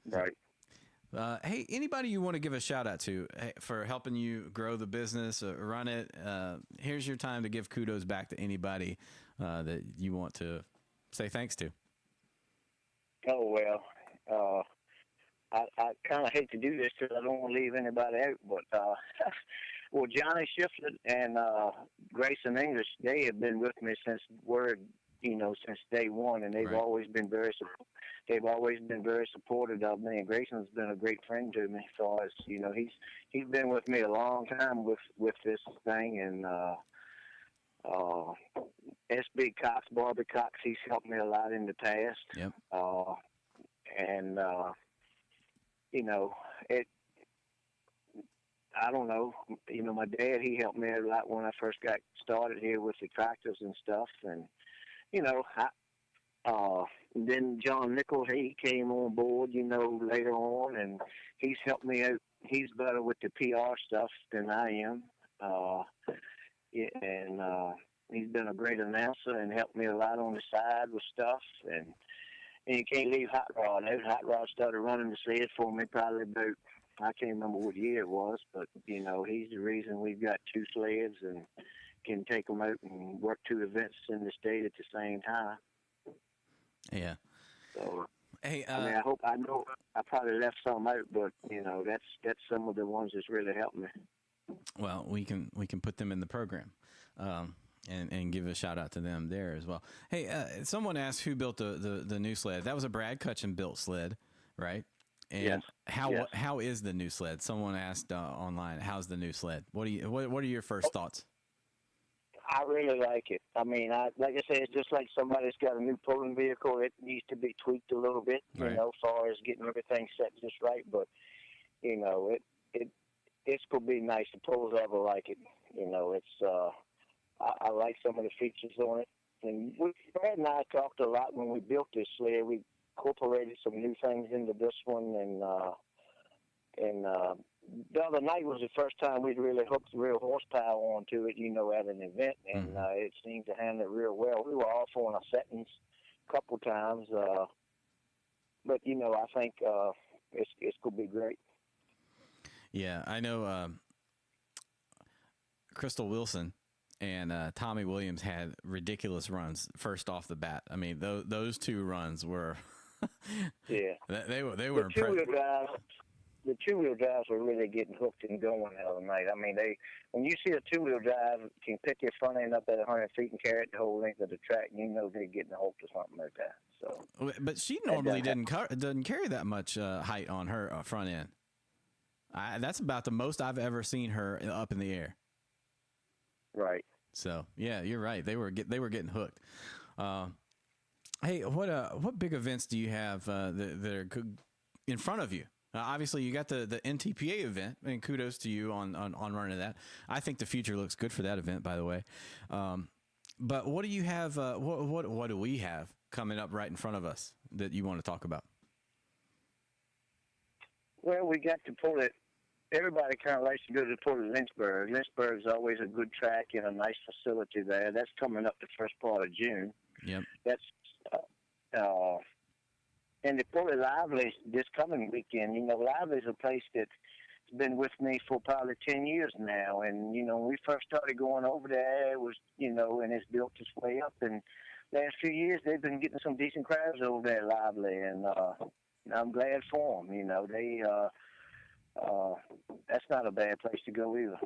Right. Hey, anybody you want to give a shout out to for helping you grow the business, run it? Here's your time to give kudos back to anybody that you want to say thanks to. Oh, well, I kind of hate to do this because I don't want to leave anybody out, but well, Johnny Shiflett and Grayson English, they have been with me since since day one, and they've always been very supportive of me. And Grayson's been a great friend to me. So as you know, he's been with me a long time with this thing, and SB Cox, Barbie Cox, he's helped me a lot in the past. Yep. And you know, I don't know. You know, my dad, he helped me a lot when I first got started here with the tractors and stuff. And, you know, then John Nichols, he came on board, you know, later on, and he's helped me out. He's better with the PR stuff than I am. And he's been a great announcer and helped me a lot on the side with stuff. And you can't leave Hot Rod out. Hot Rod started running the sled for me probably about, I can't remember what year it was, but, you know, he's the reason we've got 2 sleds and can take them out and work 2 events in the state at the same time. Yeah. So, hey, I mean, I know I probably left some out, but, you know, that's some of the ones that's really helped me. Well, we can put them in the program. And give a shout out to them there as well. Hey, someone asked who built the new sled. That was a Brad Cutchin built sled, right? And yes. How is the new sled? Someone asked online, how's the new sled? What are your first thoughts? I really like it. I mean, like I said, it's just like somebody's got a new pulling vehicle. It needs to be tweaked a little bit, you know, as far as getting everything set just right. But, you know, it's going to be nice. The pulls ever like it. You know, it's I like some of the features on it. And Brad and I talked a lot when we built this sled. We incorporated some new things into this one, and the other night was the first time we'd really hooked real horsepower onto it, you know, at an event, and it seemed to handle it real well. We were off on our settings a couple times, but, you know, I think it's going to be great. Yeah, I know Crystal Wilson and Tommy Williams had ridiculous runs first off the bat. I mean, those 2 runs were yeah, they were impressive. The 2-wheel drives were really getting hooked and going the other night. I mean, when you see a 2-wheel drive, you can pick your front end up at 100 feet and carry it the whole length of the track, and you know they're getting hooked or something like that. So, but she normally doesn't carry that much height on her front end. That's about the most I've ever seen her up in the air. Right. So yeah, you're right. They were getting hooked. Hey, what big events do you have that are in front of you? Obviously, you got the NTPA event, and kudos to you on running that. I think the future looks good for that event, by the way. But what do you have? What do we have coming up right in front of us that you want to talk about? Well, we got to pull it. Everybody kind of likes to go to the Port of Lynchburg. Lynchburg's always a good track and a nice facility there. That's coming up the first part of June. Yep. That's and the Port of Lively this coming weekend. You know, Lively's a place that's been with me for probably 10 years now. And, you know, when we first started going over there, it was, you know, and it's built its way up. And last few years, they've been getting some decent crowds over there at Lively. And I'm glad for them. You know, that's not a bad place to go either.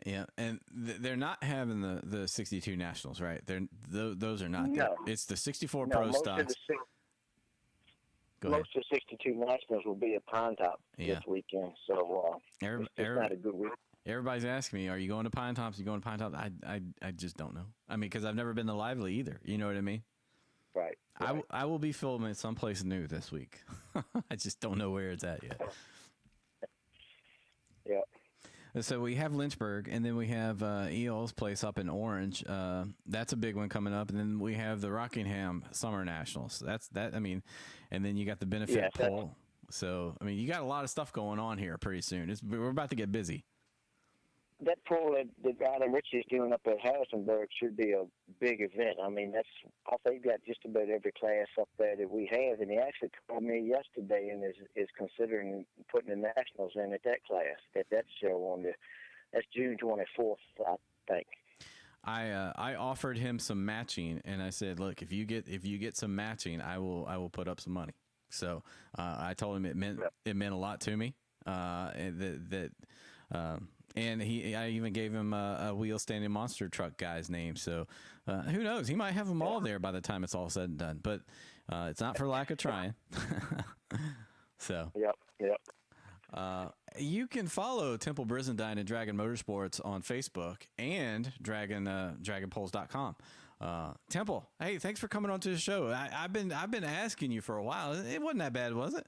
Yeah, and they're not having the 62 nationals, right? Those are not. No. It's the 64 No, pro most stocks. of the Go ahead. most of the 62 nationals will be at Pine Top this weekend, so it's just not a good week. Everybody's asking me, "Are you going to Pine Tops? Are you going to Pine Tops?" I just don't know. I mean, because I've never been to Lively either. You know what I mean? Right. I will be filming someplace new this week. I just don't know where it's at yet. Yeah. So we have Lynchburg, and then we have EO's place up in Orange. That's a big one coming up, and then we have the Rockingham Summer Nationals. That's that. I mean, and then you got the benefit poll. So I mean, you got a lot of stuff going on here pretty soon. We're about to get busy. That poll that Adam Ritchie is doing up at Harrisonburg should be a big event. I mean, I think got just about every class up there that we have, and he actually called me yesterday and is considering putting the nationals in at that class, that show that's June 24th, I think. I offered him some matching, and I said, look, if you get some matching, I will put up some money. So I told him it meant a lot to me, and I even gave him a wheel standing monster truck guy's name. So who knows? He might have them all there by the time it's all said and done. But it's not for lack of trying. So. Yep. You can follow Temple Brizendine and Dragon Motorsports on Facebook and DragonPoles.com. Temple, hey, thanks for coming on to the show. I've been asking you for a while. It wasn't that bad, was it?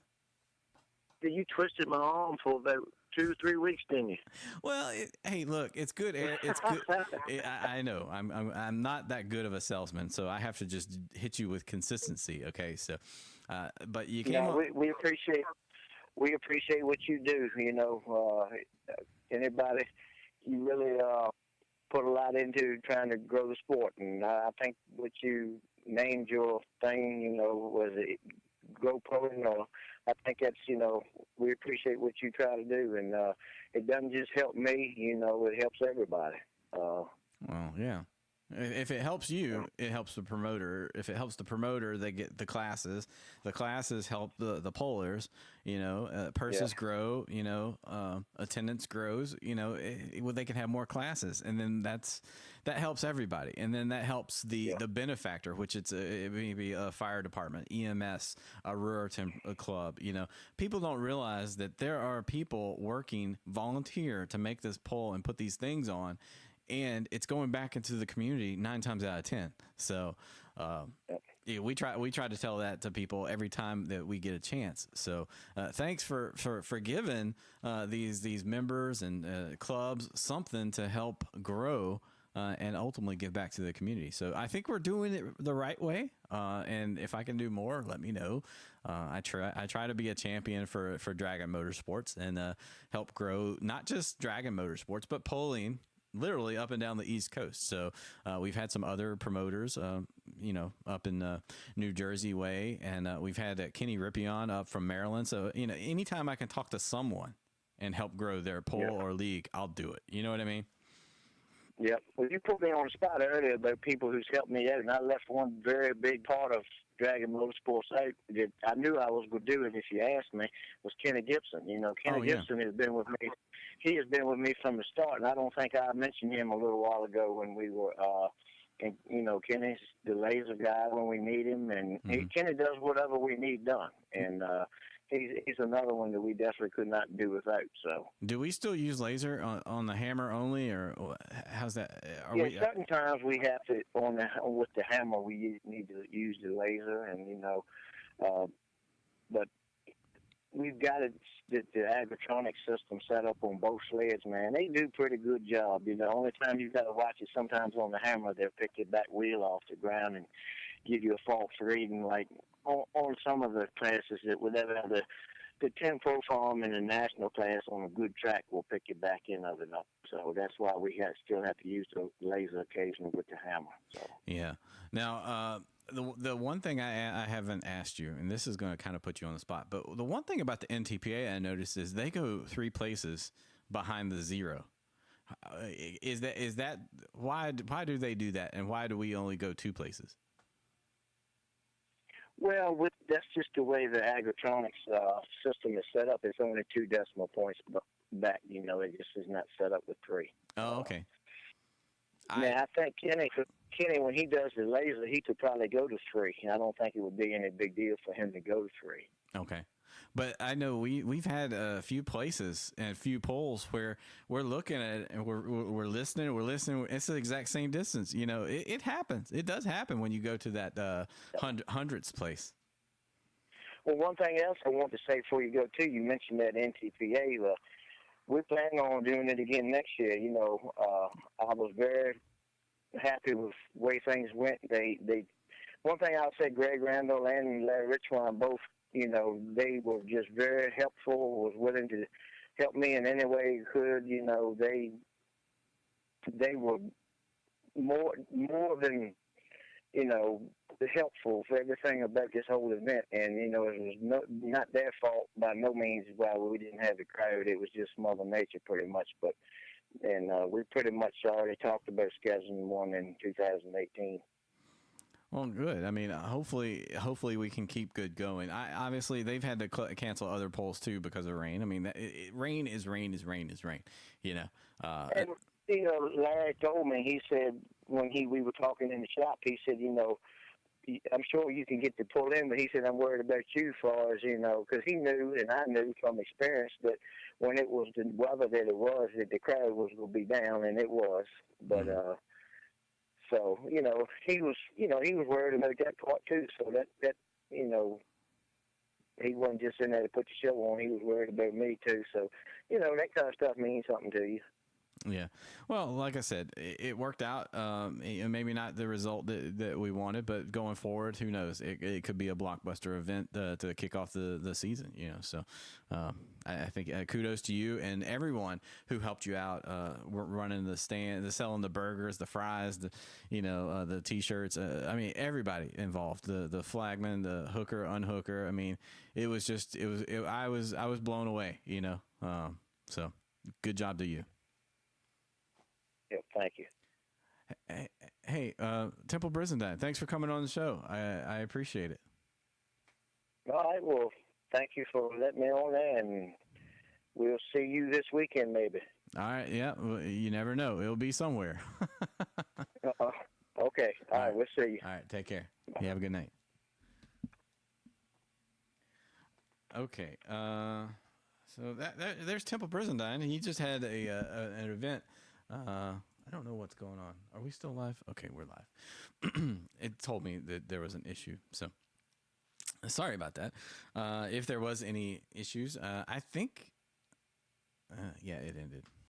You twisted my arm for about 2-3 weeks, didn't you? Well, hey, look, it's good. It's good. I know. I'm not that good of a salesman, so I have to just hit you with consistency. Okay, so, but you can. Yeah, we appreciate what you do. You know, anybody, you really put a lot into trying to grow the sport, and I think what you named your thing, you know, was it Grow Pro, you know, I think that's, you know, we appreciate what you try to do, and it doesn't just help me, you know, it helps everybody. Well, yeah. If it helps you, it helps the promoter. If it helps the promoter, they get the classes. The classes help the pollers. You know, purses grow. You know, attendance grows. You know, they can have more classes, and then that helps everybody. And then that helps the benefactor, which it may be a fire department, EMS, a Ruritan club. You know, people don't realize that there are people working volunteer to make this poll and put these things on. And it's going back into the community 9 times out of 10. So, we try to tell that to people every time that we get a chance. So, thanks for giving these members and clubs something to help grow and ultimately give back to the community. So, I think we're doing it the right way. And if I can do more, let me know. I try to be a champion for Dragon Motorsports and help grow not just Dragon Motorsports, but polling literally up and down the East Coast. So we've had some other promoters, you know, up in New Jersey way, and we've had Kenny Rippion up from Maryland. So, you know, anytime I can talk to someone and help grow their poll or league, I'll do it. You know what I mean? Yep. Well, you put me on the spot earlier about people who's helped me out, and I left one very big part of Dragon Motorsports out that I knew I was going to do it if you asked me, was Kenny Gibson. You know, Kenny Gibson has been with me. He has been with me from the start, and I don't think I mentioned him a little while ago when we were, and, you know, Kenny's the laser guy when we need him, and Kenny does whatever we need done. And he's another one that we definitely could not do without. So, do we still use laser on the hammer only, or how's that? Certain times we have to with the hammer we need to use the laser, and you know, but we've got the agritronic system set up on both sleds, man. They do a pretty good job. You know, only time you've got to watch it sometimes on the hammer, they'll pick your back wheel off the ground and give you a false reading, like on some of the classes that would ever have the 10 Pro Farm in the national class on a good track will pick your back end of it up. So that's why we still have to use the laser occasionally with the hammer. So. Yeah. Now, the one thing I haven't asked you, and this is going to kind of put you on the spot, but the one thing about the NTPA I noticed is they go 3 places behind the zero. Is that why do they do that, and why do we only go 2 places? Well, that's just the way the agritronics system is set up. It's only 2 decimal points back. It just is not set up with 3. Oh, okay. Now, I think Kenny, when he does the laser, he could probably go to 3. I don't think it would be any big deal for him to go to 3. Okay. But I know we've had a few places and a few polls where we're looking at it and we're listening. It's the exact same distance. It happens. It does happen when you go to that hundreds place. Well, one thing else I want to say before you go too, you mentioned that NTPA. We're planning on doing it again next year. I was very happy with the way things went. They one thing I'll say, Greg Randall and Larry Richwan both, they were just very helpful, was willing to help me in any way they could. They were more than, helpful for everything about this whole event. And, it was not their fault by no means why we didn't have the crowd. It was just Mother Nature pretty much. And we pretty much already talked about scheduling one in 2018. Well, good. I mean, hopefully we can keep good going. Obviously they've had to cancel other polls too because of rain. I mean, rain is rain. And, Larry told me, he said when we were talking in the shop, he said, I'm sure you can get to pull in, but he said, I'm worried about you as far as, because he knew, and I knew from experience, that when it was the weather that it was, that the crowd was going to be down, and it was. But, so, he was worried about that part too. So that he wasn't just in there to put the show on. He was worried about me too. So, that kind of stuff means something to you. Yeah. Well, like I said, it worked out. Maybe not the result that we wanted, but going forward, who knows? It could be a blockbuster event to kick off the season, So I think kudos to you and everyone who helped you out, running the stand, selling the burgers, the fries, the T-shirts. I mean, everybody involved, the flagman, the hooker, unhooker. I mean, I was blown away, so good job to you. Yeah, thank you. Hey, Temple Brizendine, thanks for coming on the show. I appreciate it. All right, well, thank you for letting me on there, and we'll see you this weekend maybe. All right, yeah, well, you never know. It'll be somewhere. Okay, all right, we'll see you. All right, take care. You have a good night. Okay, so there's Temple Brizendine. He just had an event. I don't know what's going on. Are we still live? Okay, we're live. It told me that there was an issue, so sorry about that. If there was any issues, I think, yeah, it ended.